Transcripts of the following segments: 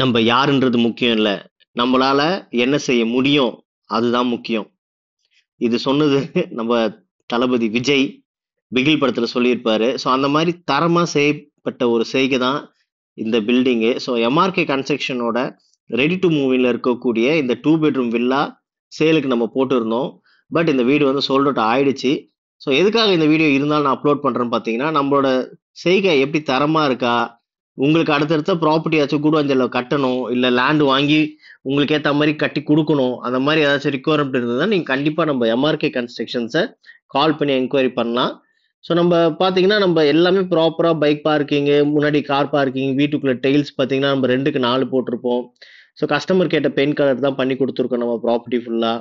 நம்ம யாருன்றது முக்கியம் இல்ல. நம்மளால என்ன செய்ய முடியும்? அதுதான் முக்கியம். இது சொன்னது நம்ம தளபதி விஜய் பிகில் படத்துல சொல்லியிருப்பாரு. ஸோ அந்த மாதிரி தரமா செய்யப்பட்ட ஒரு செய்கை தான் இந்த பில்டிங்கு. ஸோ எம்ஆர்கே கன்ஸ்ட்ரக்ஷனோட ரெடி டு மூவில இருக்கக்கூடிய இந்த 2 பெட்ரூம் வில்லா சேலுக்கு நம்ம போட்டிருந்தோம். பட் இந்த வீடு வந்து சோல்ட் அவுட் ஆயிடுச்சு. ஸோ எதுக்காக இந்த வீடியோ இருந்தாலும் நான் அப்லோட் பண்றேன்னு பார்த்தீங்கன்னா, நம்மளோட செய்கை எப்படி தரமா இருக்கா? உங்களுக்கு அடுத்தடுத்த ப்ராப்பர்ட்டியாச்சும் கூடுவாஞ்சேரியில கட்டணும், இல்ல லேண்ட் வாங்கி உங்களுக்கு ஏத்த மாரி கட்டி குடுக்கணும். அந்த மாரி ஏதாச்சும் ரிக்வயர்மென்ட் இருந்ததுன்னா, நீங்க கண்டிப்பா நம்ம எம்ஆர்கே கன்ஸ்ட்ரக்ஷன்ஸ கால் பண்ணி என்குயரி பண்ணலாம். ஸோ நம்ம பார்த்தீங்கன்னா, நம்ம எல்லாமே ப்ராப்பரா பைக் பார்க்கிங்கு, முன்னாடி கார் பார்க்கிங், வீட்டுக்குள்ள டெயில்ஸ் பார்த்தீங்கன்னா, நம்ம 2க்கு 4 போட்டிருப்போம். ஸோ கஸ்டமர் கேட்ட பெயிண்ட் கலர் தான் பண்ணி குடுத்துருக்கோம் நம்ம ப்ராப்பர்ட்டி ஃபுல்லா.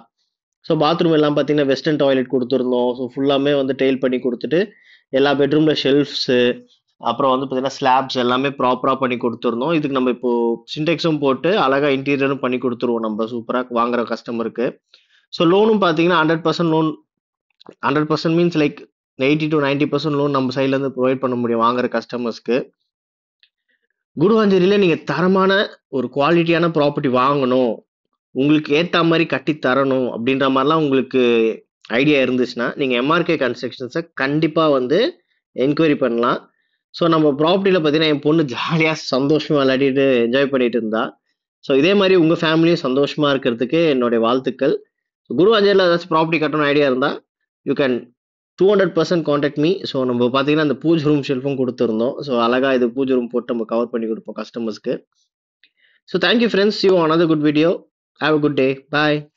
ஸோ பாத்ரூம் எல்லாம் பார்த்தீங்கன்னா, வெஸ்டர்ன் டாய்லெட் குடுத்துருந்தோம். ஸோ ஃபுல்லாமே வந்து டெயில் பண்ணி குடுத்துட்டு, எல்லா பெட்ரூம்ல ஷெல்ஃப்ஸு, அப்புறம் வந்து பார்த்தீங்கன்னா, ஸ்லாப்ஸ் எல்லாமே ப்ராப்பரா பண்ணி குடுத்துருந்தோம். இதுக்கு நம்ம இப்போ சின்டெக்ஸும் போட்டு, அழகா இன்டீரியரும் பண்ணி குடுத்துருவோம் நம்ம சூப்பரா வாங்குற கஸ்டமருக்கு. ஸோ லோனும் பார்த்தீங்கன்னா, 100% loan 100% means like 80 to 90% loan நம்ம சைட்ல இருந்து ப்ரொவைட் பண்ண முடியும் வாங்குற கஸ்டமர்ஸ்க்கு. குடுவாஞ்சேரியில நீங்க தரமான ஒரு குவாலிட்டியான ப்ராப்பர்ட்டி வாங்கணும். உங்களுக்கு ஏத்தா மாரி கட்டி தரணும் அப்படின்ற மாரிலாம் உங்களுக்கு ஐடியா இருந்துச்சுன்னா, நீங்க எம்ஆர்கே கன்ஸ்ட்ரக்ஷன்ஸ கண்டிப்பா வந்து என்குயரி பண்ணலாம். ஸோ நம்ம ப்ராப்பர்ட்டில பார்த்தீங்கன்னா, என் பொண்ணு ஜாலியா சந்தோஷமா விளையாடிட்டு என்ஜாய் பண்ணிட்டு இருந்தா. ஸோ இதே மாரி உங்க ஃபேமிலியும் சந்தோஷமா இருக்கிறதுக்கு என்னுடைய வாழ்த்துக்கள். குருவாஞ்சேரியில ஏதாச்சும் ப்ராப்பர்ட்டி கட்டணும்னு ஐடியா இருந்தா, you can 200% contact me. So நம்ம பார்த்தீங்கன்னா, அந்த பூஜை ரூம் ஷெல்ஃபும் குடுத்திருந்தோம். ஸோ அழகா இது பூஜை ரூம் போட்டு நம்ம கவர் பண்ணி குடுப்போம் கஸ்டமர்ஸ்க்கு. So thank you friends. See you on another good video. Have a good day. Bye.